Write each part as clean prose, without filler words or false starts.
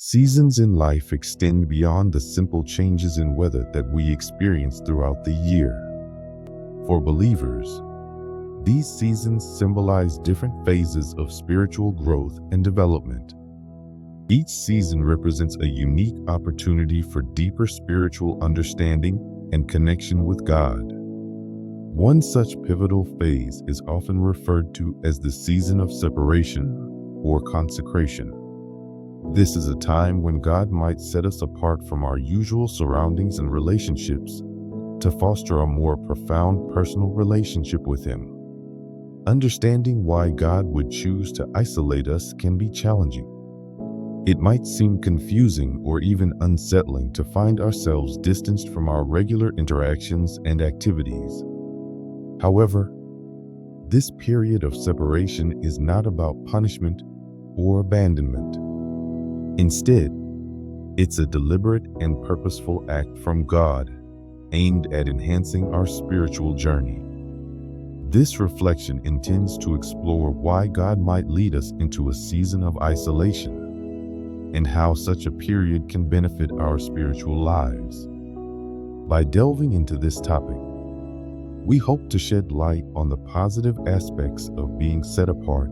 Seasons in life extend beyond the simple changes in weather that we experience throughout the year. For believers, these seasons symbolize different phases of spiritual growth and development. Each season represents a unique opportunity for deeper spiritual understanding and connection with God. One such pivotal phase is often referred to as the season of separation or consecration. This is a time when God might set us apart from our usual surroundings and relationships to foster a more profound personal relationship with Him. Understanding why God would choose to isolate us can be challenging. It might seem confusing or even unsettling to find ourselves distanced from our regular interactions and activities. However, this period of separation is not about punishment or abandonment. Instead, it's a deliberate and purposeful act from God aimed at enhancing our spiritual journey. This reflection intends to explore why God might lead us into a season of isolation and how such a period can benefit our spiritual lives. By delving into this topic, we hope to shed light on the positive aspects of being set apart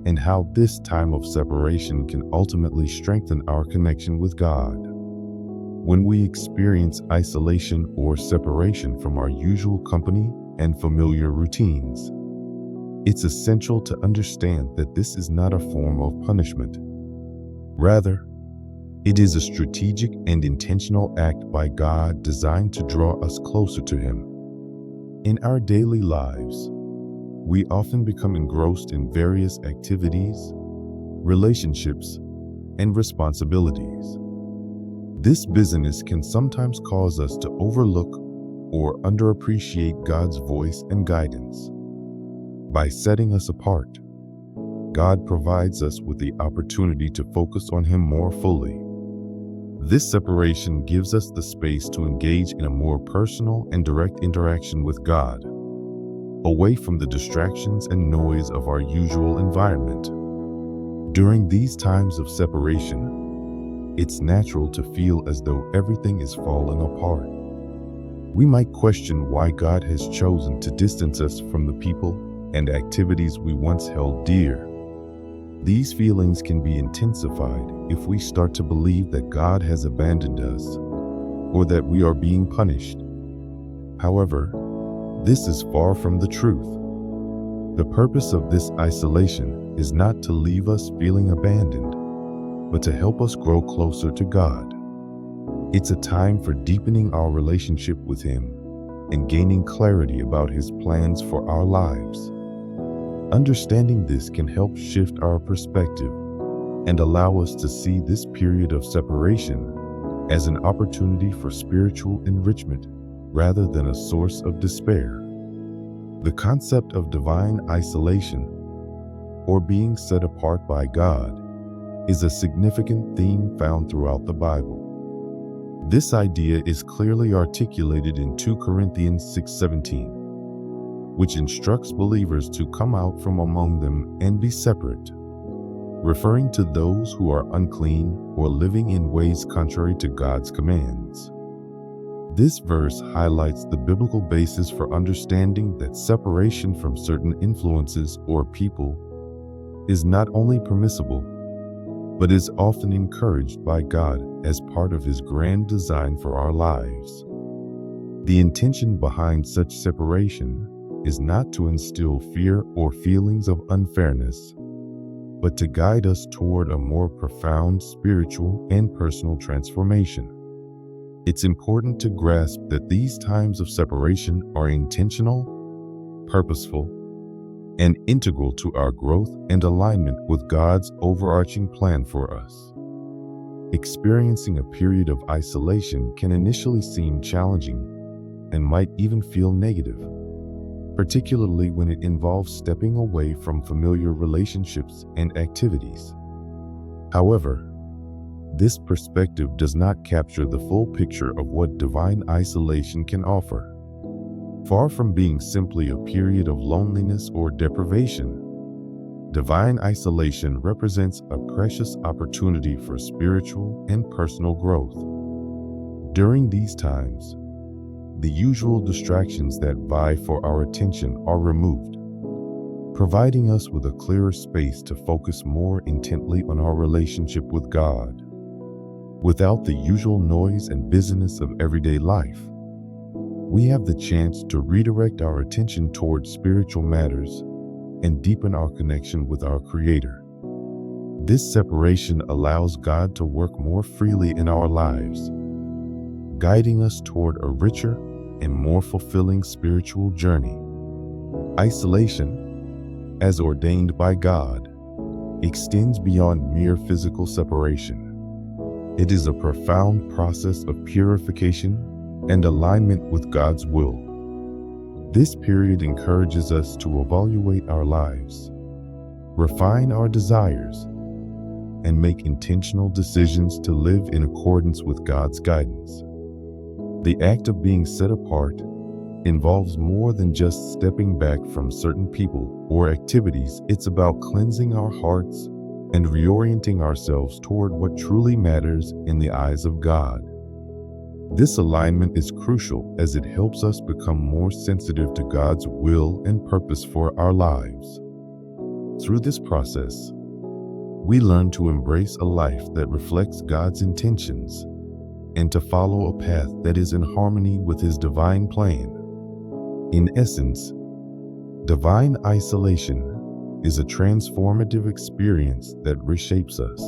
and how this time of separation can ultimately strengthen our connection with God. When we experience isolation or separation from our usual company and familiar routines, it's essential to understand that this is not a form of punishment. Rather, it is a strategic and intentional act by God designed to draw us closer to Him. In our daily lives, we often become engrossed in various activities, relationships, and responsibilities. This busyness can sometimes cause us to overlook or underappreciate God's voice and guidance. By setting us apart, God provides us with the opportunity to focus on Him more fully. This separation gives us the space to engage in a more personal and direct interaction with God, away from the distractions and noise of our usual environment. During these times of separation, it's natural to feel as though everything is falling apart. We might question why God has chosen to distance us from the people and activities we once held dear. These feelings can be intensified if we start to believe that God has abandoned us or that we are being punished. However, this is far from the truth. The purpose of this isolation is not to leave us feeling abandoned, but to help us grow closer to God. It's a time for deepening our relationship with Him and gaining clarity about His plans for our lives. Understanding this can help shift our perspective and allow us to see this period of separation as an opportunity for spiritual enrichment rather than a source of despair. The concept of divine isolation, or being set apart by God, is a significant theme found throughout the Bible. This idea is clearly articulated in 2 Corinthians 6:17, which instructs believers to come out from among them and be separate, referring to those who are unclean or living in ways contrary to God's commands. This verse highlights the biblical basis for understanding that separation from certain influences or people is not only permissible, but is often encouraged by God as part of His grand design for our lives. The intention behind such separation is not to instill fear or feelings of unfairness, but to guide us toward a more profound spiritual and personal transformation. It's important to grasp that these times of separation are intentional, purposeful, and integral to our growth and alignment with God's overarching plan for us. Experiencing a period of isolation can initially seem challenging and might even feel negative, particularly when it involves stepping away from familiar relationships and activities. However, this perspective does not capture the full picture of what divine isolation can offer. Far from being simply a period of loneliness or deprivation, Divine isolation represents a precious opportunity for spiritual and personal growth. During these times, the usual distractions that vie for our attention are removed, providing us with a clearer space to focus more intently on our relationship with God. Without the usual noise and busyness of everyday life, we have the chance to redirect our attention towards spiritual matters and deepen our connection with our Creator. This separation allows God to work more freely in our lives, guiding us toward a richer and more fulfilling spiritual journey. Isolation, as ordained by God, extends beyond mere physical separation. It is a profound process of purification and alignment with God's will. This period encourages us to evaluate our lives, refine our desires, and make intentional decisions to live in accordance with God's guidance. The act of being set apart involves more than just stepping back from certain people or activities. It's about cleansing our hearts and reorienting ourselves toward what truly matters in the eyes of God. This alignment is crucial as it helps us become more sensitive to God's will and purpose for our lives. Through this process, we learn to embrace a life that reflects God's intentions and to follow a path that is in harmony with His divine plan. In essence, divine isolation is a transformative experience that reshapes us,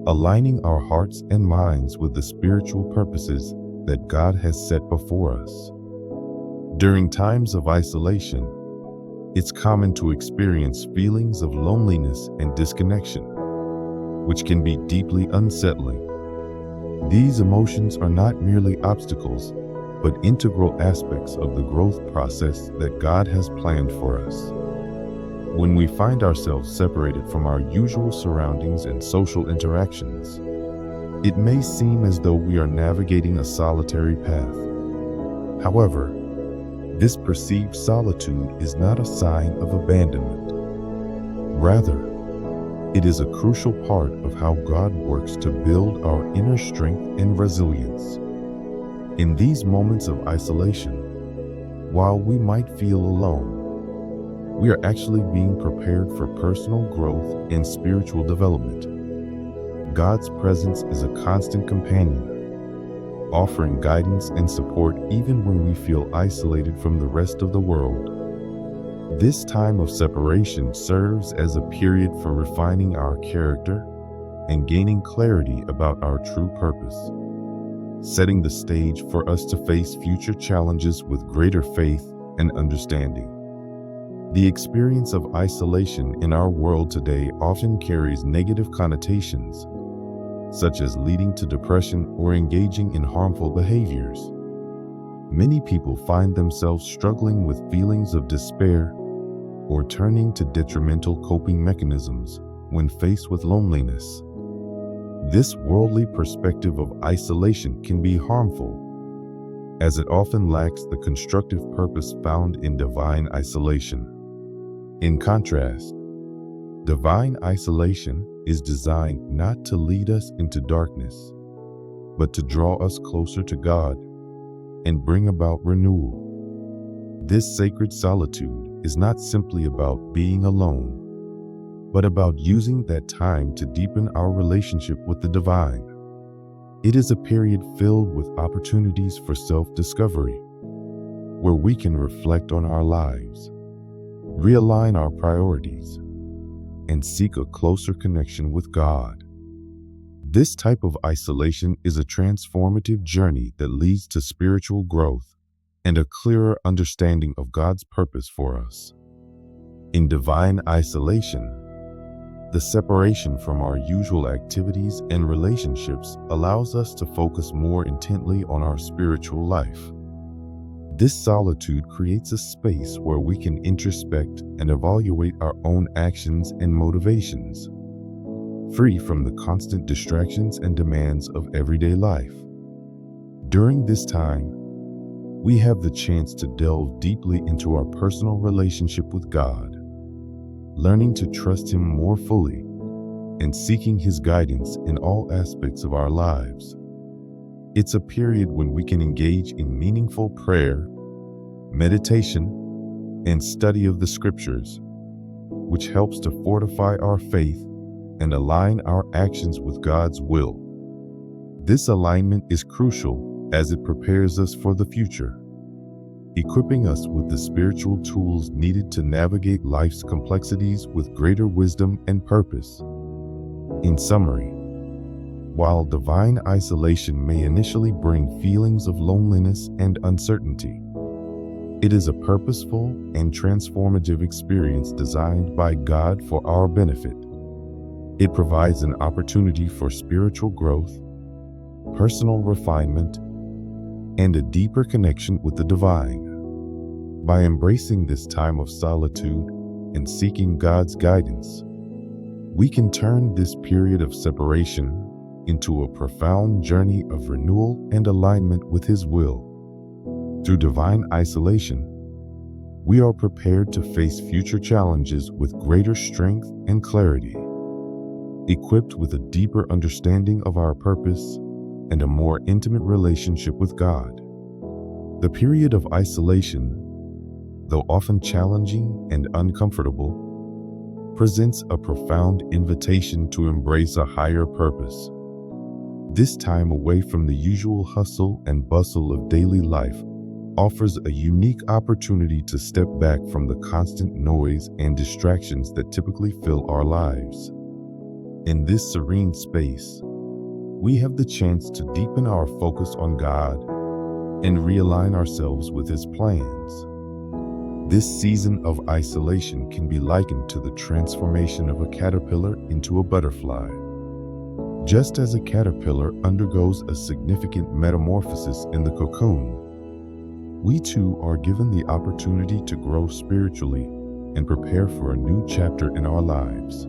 aligning our hearts and minds with the spiritual purposes that God has set before us. During times of isolation, it's common to experience feelings of loneliness and disconnection, which can be deeply unsettling. These emotions are not merely obstacles, but integral aspects of the growth process that God has planned for us. When we find ourselves separated from our usual surroundings and social interactions, it may seem as though we are navigating a solitary path. However, this perceived solitude is not a sign of abandonment. Rather, it is a crucial part of how God works to build our inner strength and resilience. In these moments of isolation, while we might feel alone, we are actually being prepared for personal growth and spiritual development. God's presence is a constant companion, offering guidance and support even when we feel isolated from the rest of the world. This time of separation serves as a period for refining our character and gaining clarity about our true purpose, setting the stage for us to face future challenges with greater faith and understanding. The experience of isolation in our world today often carries negative connotations, such as leading to depression or engaging in harmful behaviors. Many people find themselves struggling with feelings of despair or turning to detrimental coping mechanisms when faced with loneliness. This worldly perspective of isolation can be harmful, as it often lacks the constructive purpose found in divine isolation. In contrast, divine isolation is designed not to lead us into darkness, but to draw us closer to God and bring about renewal. This sacred solitude is not simply about being alone, but about using that time to deepen our relationship with the divine. It is a period filled with opportunities for self-discovery, where we can reflect on our lives, realign our priorities, and seek a closer connection with God. This type of isolation is a transformative journey that leads to spiritual growth and a clearer understanding of God's purpose for us. In divine isolation, the separation from our usual activities and relationships allows us to focus more intently on our spiritual life. This solitude creates a space where we can introspect and evaluate our own actions and motivations, free from the constant distractions and demands of everyday life. During this time, we have the chance to delve deeply into our personal relationship with God, learning to trust Him more fully, and seeking His guidance in all aspects of our lives. It's a period when we can engage in meaningful prayer, meditation, and study of the Scriptures, which helps to fortify our faith and align our actions with God's will. This alignment is crucial as it prepares us for the future, equipping us with the spiritual tools needed to navigate life's complexities with greater wisdom and purpose. In summary, while divine isolation may initially bring feelings of loneliness and uncertainty, it is a purposeful and transformative experience designed by God for our benefit. It provides an opportunity for spiritual growth, personal refinement, and a deeper connection with the divine. By embracing this time of solitude and seeking God's guidance, we can turn this period of separation into a profound journey of renewal and alignment with His will. Through divine isolation, we are prepared to face future challenges with greater strength and clarity, equipped with a deeper understanding of our purpose and a more intimate relationship with God. The period of isolation, though often challenging and uncomfortable, presents a profound invitation to embrace a higher purpose. This time away from the usual hustle and bustle of daily life offers a unique opportunity to step back from the constant noise and distractions that typically fill our lives. In this serene space, we have the chance to deepen our focus on God and realign ourselves with His plans. This season of isolation can be likened to the transformation of a caterpillar into a butterfly. Just as a caterpillar undergoes a significant metamorphosis in the cocoon, we too are given the opportunity to grow spiritually and prepare for a new chapter in our lives.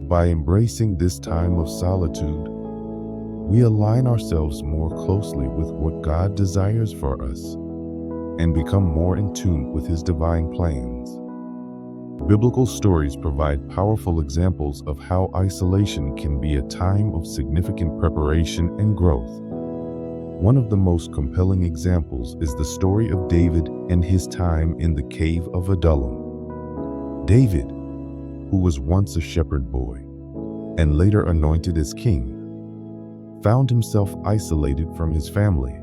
By embracing this time of solitude, we align ourselves more closely with what God desires for us and become more in tune with His divine plans. Biblical stories provide powerful examples of how isolation can be a time of significant preparation and growth. One of the most compelling examples is the story of David and his time in the cave of Adullam. David, who was once a shepherd boy and later anointed as king, found himself isolated from his family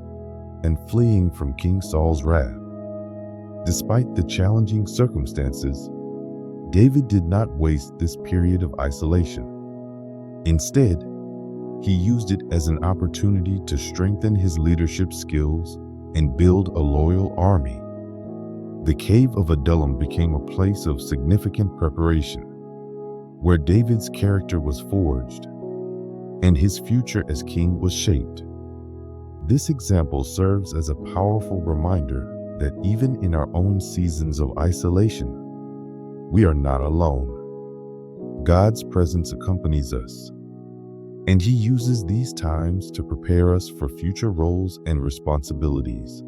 and fleeing from King Saul's wrath. Despite the challenging circumstances, David did not waste this period of isolation. Instead, he used it as an opportunity to strengthen his leadership skills and build a loyal army. The cave of Adullam became a place of significant preparation, where David's character was forged and his future as king was shaped. This example serves as a powerful reminder that even in our own seasons of isolation, we are not alone. God's presence accompanies us, and He uses these times to prepare us for future roles and responsibilities.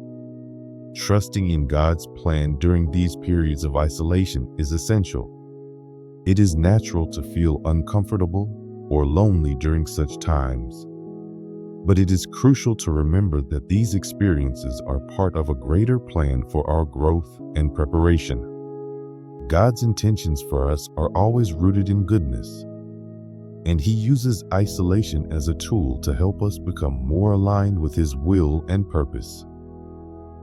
Trusting in God's plan during these periods of isolation is essential. It is natural to feel uncomfortable or lonely during such times, but it is crucial to remember that these experiences are part of a greater plan for our growth and preparation. God's intentions for us are always rooted in goodness, and He uses isolation as a tool to help us become more aligned with His will and purpose.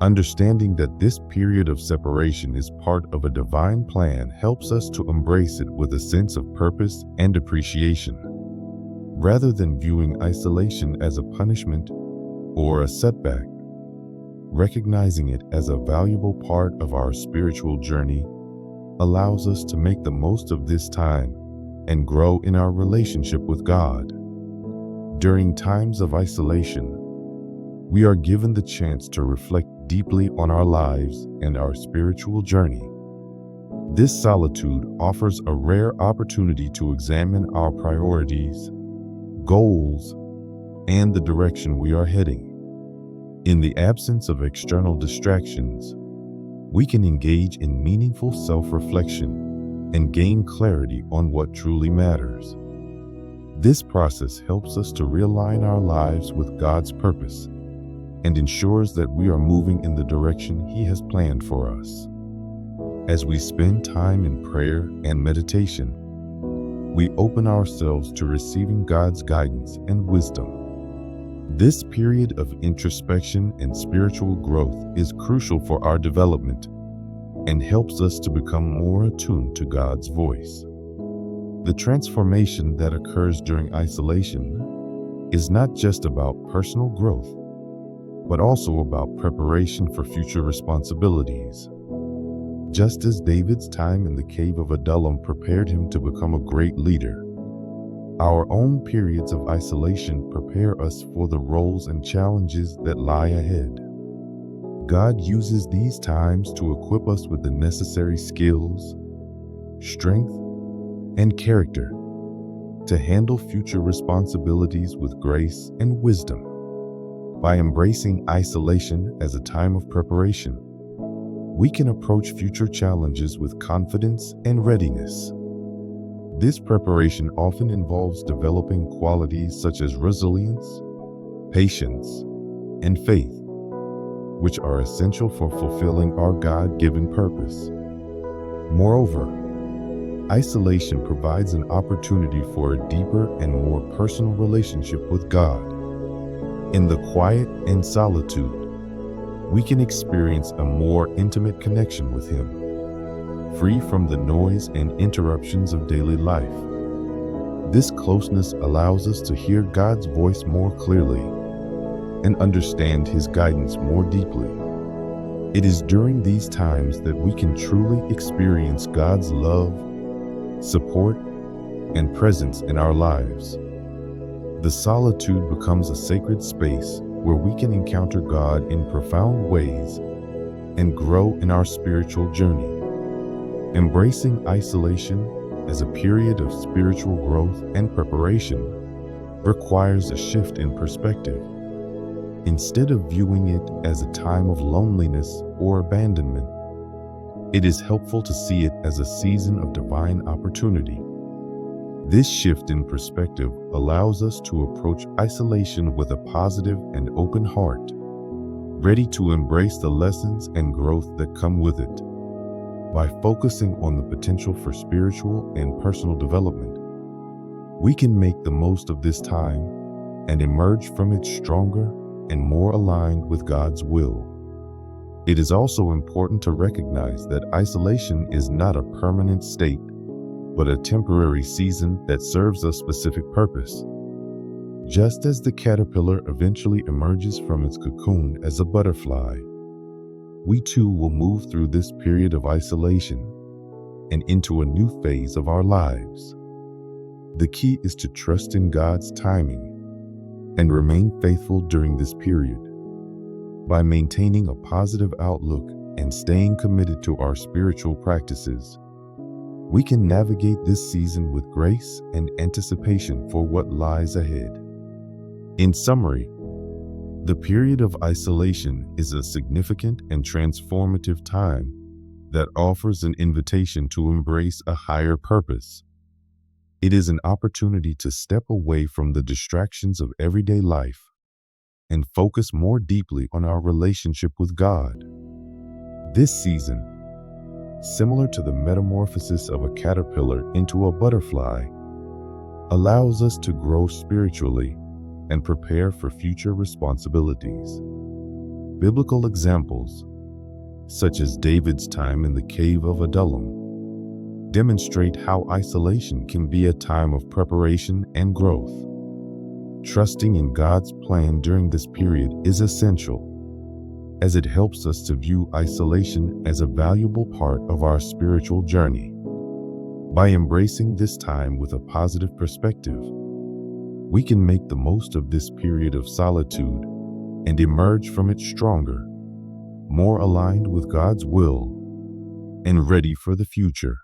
Understanding that this period of separation is part of a divine plan helps us to embrace it with a sense of purpose and appreciation, rather than viewing isolation as a punishment or a setback. Recognizing it as a valuable part of our spiritual journey allows us to make the most of this time and grow in our relationship with God. During times of isolation, we are given the chance to reflect deeply on our lives and our spiritual journey. This solitude offers a rare opportunity to examine our priorities, goals, and the direction we are heading. In the absence of external distractions, we can engage in meaningful self-reflection and gain clarity on what truly matters. This process helps us to realign our lives with God's purpose and ensures that we are moving in the direction He has planned for us. As we spend time in prayer and meditation, we open ourselves to receiving God's guidance and wisdom. This period of introspection and spiritual growth is crucial for our development and helps us to become more attuned to God's voice. The transformation that occurs during isolation is not just about personal growth, but also about preparation for future responsibilities. Just as David's time in the cave of Adullam prepared him to become a great leader, our own periods of isolation prepare us for the roles and challenges that lie ahead. God uses these times to equip us with the necessary skills, strength, and character to handle future responsibilities with grace and wisdom. By embracing isolation as a time of preparation, we can approach future challenges with confidence and readiness. This preparation often involves developing qualities such as resilience, patience, and faith, which are essential for fulfilling our God-given purpose. Moreover, isolation provides an opportunity for a deeper and more personal relationship with God. In the quiet and solitude, we can experience a more intimate connection with Him, free from the noise and interruptions of daily life. This closeness allows us to hear God's voice more clearly and understand His guidance more deeply. It is during these times that we can truly experience God's love, support, and presence in our lives. The solitude becomes a sacred space where we can encounter God in profound ways and grow in our spiritual journey. Embracing isolation as a period of spiritual growth and preparation requires a shift in perspective. Instead of viewing it as a time of loneliness or abandonment, it is helpful to see it as a season of divine opportunity. This shift in perspective allows us to approach isolation with a positive and open heart, ready to embrace the lessons and growth that come with it. By focusing on the potential for spiritual and personal development, we can make the most of this time and emerge from it stronger and more aligned with God's will. It is also important to recognize that isolation is not a permanent state, but a temporary season that serves a specific purpose. Just as the caterpillar eventually emerges from its cocoon as a butterfly, we too will move through this period of isolation and into a new phase of our lives. The key is to trust in God's timing and remain faithful during this period. By maintaining a positive outlook and staying committed to our spiritual practices, we can navigate this season with grace and anticipation for what lies ahead. In summary, the period of isolation is a significant and transformative time that offers an invitation to embrace a higher purpose. It is an opportunity to step away from the distractions of everyday life and focus more deeply on our relationship with God. This season, similar to the metamorphosis of a caterpillar into a butterfly, allows us to grow spiritually and prepare for future responsibilities. Biblical examples, such as David's time in the cave of Adullam, demonstrate how isolation can be a time of preparation and growth. Trusting in God's plan during this period is essential, as it helps us to view isolation as a valuable part of our spiritual journey. By embracing this time with a positive perspective, we can make the most of this period of solitude and emerge from it stronger, more aligned with God's will, and ready for the future.